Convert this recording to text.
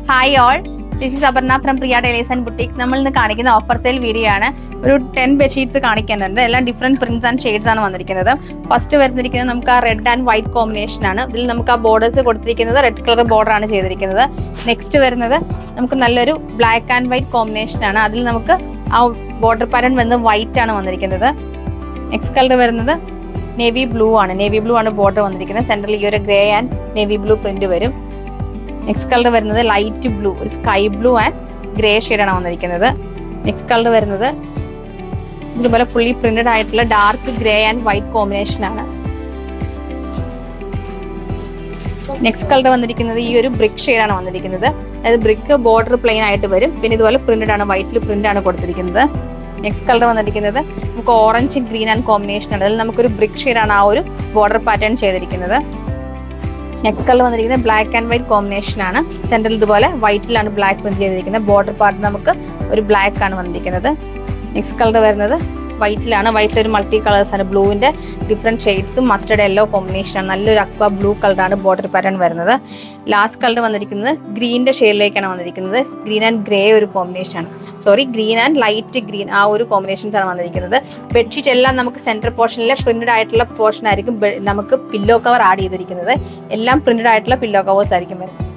Hi all, this is Aparna from Priya tailors and boutique. നമ്മൾ ഇന്ന് കാണിക്കുന്ന ഓഫർ സെയിൽ വീഡിയോ ആണ്. ഒരു 10 ബെഡ്ഷീറ്റ്സ് കാണിക്കുന്നുണ്ട്. എല്ലാം ഡിഫറെന്റ് പ്രിന്റ്സ് ആൻഡ് ഷെയ്ഡ്സ് ആണ് വന്നിരിക്കുന്നത്. ഫസ്റ്റ് വരുന്നിരിക്കുന്നത് നമുക്ക് ആ റെഡ് ആൻഡ് വൈറ്റ് കോമ്പിനേഷൻ ആണ്. ഇതിൽ നമുക്ക് ആ ബോർഡേഴ്സ് കൊടുത്തിരിക്കുന്നത് റെഡ് കളർ ബോർഡർ ആണ് ചെയ്തിരിക്കുന്നത്. നെക്സ്റ്റ് വരുന്നത് നമുക്ക് നല്ലൊരു ബ്ലാക്ക് ആൻഡ് വൈറ്റ് കോമ്പിനേഷൻ ആണ്. അതിൽ നമുക്ക് ആ ബോർഡർ പാറ്റേൺ വരുന്നത് വൈറ്റ് ആണ് വന്നിരിക്കുന്നത്. നെക്സ്റ്റ് കളർ വരുന്നത് നേവി ബ്ലൂ ആണ്. നേവി ബ്ലൂ ആണ് ബോർഡർ വന്നിരിക്കുന്നത്. സെന്ററിൽ ഈ ഒരു grey and navy blue print വരും. നെക്സ്റ്റ് കളർ വരുന്നത് ലൈറ്റ് ബ്ലൂ, ഒരു സ്കൈ ബ്ലൂ ആൻഡ് ഗ്രേ ഷെയ്ഡാണ് വന്നിരിക്കുന്നത്. നെക്സ്റ്റ് കളർ വരുന്നത് ഇതുപോലെ ഫുള്ളി പ്രിന്റഡ് ആയിട്ടുള്ള dark grey and white combination ആണ്. നെക്സ്റ്റ് കളർ വന്നിരിക്കുന്നത് ഈ ഒരു ബ്രിക്ക് ഷെയ്ഡാണ് വന്നിരിക്കുന്നത്. അതായത് ബ്രിക്ക് ബോർഡർ പ്ലെയിൻ ആയിട്ട് വരും. പിന്നെ ഇതുപോലെ പ്രിന്റഡ് ആണ്, വൈറ്റിൽ പ്രിന്റ് ആണ് കൊടുത്തിരിക്കുന്നത്. നെക്സ്റ്റ് കളർ വന്നിരിക്കുന്നത് നമുക്ക് ഓറഞ്ച് ഗ്രീൻ ആൻഡ് കോമ്പിനേഷൻ ആണ്. അതിൽ നമുക്കൊരു ബ്രിക്ക് ഷെയ്ഡാണ് ആ ഒരു ബോർഡർ പാറ്റേൺ ചെയ്തിരിക്കുന്നത്. നെക്സ്റ്റ് കളർ വന്നിരിക്കുന്നത് ബ്ലാക്ക് ആൻഡ് വൈറ്റ് കോമ്പിനേഷൻ ആണ്. സെന്ററിൽ ഇതുപോലെ വൈറ്റിലാണ് ബ്ലാക്ക് പ്രിന്റ് ചെയ്തിരിക്കുന്നത്. ബോർഡർ പാർട്ട് നമുക്ക് ഒരു ബ്ലാക്ക് ആണ് വന്നിരിക്കുന്നത്. നെക്സ്റ്റ് കളർ വരുന്നത് വൈറ്റിലാണ്. വൈറ്റിൽ ഒരു മൾട്ടി കളേഴ്സ് ആണ്. ബ്ലൂവിന്റെ ഡിഫറെന്റ് ഷെയ്ഡ്സും മസ്റ്റർഡ് യെല്ലോ കോമ്പിനേഷൻ ആണ്. നല്ലൊരു അക്വ ബ്ലൂ കളറാണ് ബോർഡർ പാറ്റേൺ വരുന്നത്. ലാസ്റ്റ് കളർ വന്നിരിക്കുന്നത് ഗ്രീനിന്റെ ഷെയ്ഡിലേക്കാണ് വന്നിരിക്കുന്നത്. ഗ്രീൻ ആൻഡ് ഗ്രേ ഒരു കോമ്പിനേഷൻ ആണ്. ഗ്രീൻ ആൻഡ് ലൈറ്റ് ഗ്രീൻ ആ ഒരു കോമ്പിനേഷൻസ് ആണ് വന്നിരിക്കുന്നത്. ബെഡ്ഷീറ്റ് എല്ലാം നമുക്ക് സെന്റർ പോർഷനിലെ പ്രിന്റഡ് ആയിട്ടുള്ള പോർഷൻ ആയിരിക്കും നമുക്ക് പില്ലോ കവർ ആഡ് ചെയ്തിരിക്കുന്നത്. എല്ലാം പ്രിന്റഡ് ആയിട്ടുള്ള പില്ലോ കവേഴ്സ് ആയിരിക്കും വരുന്നത്.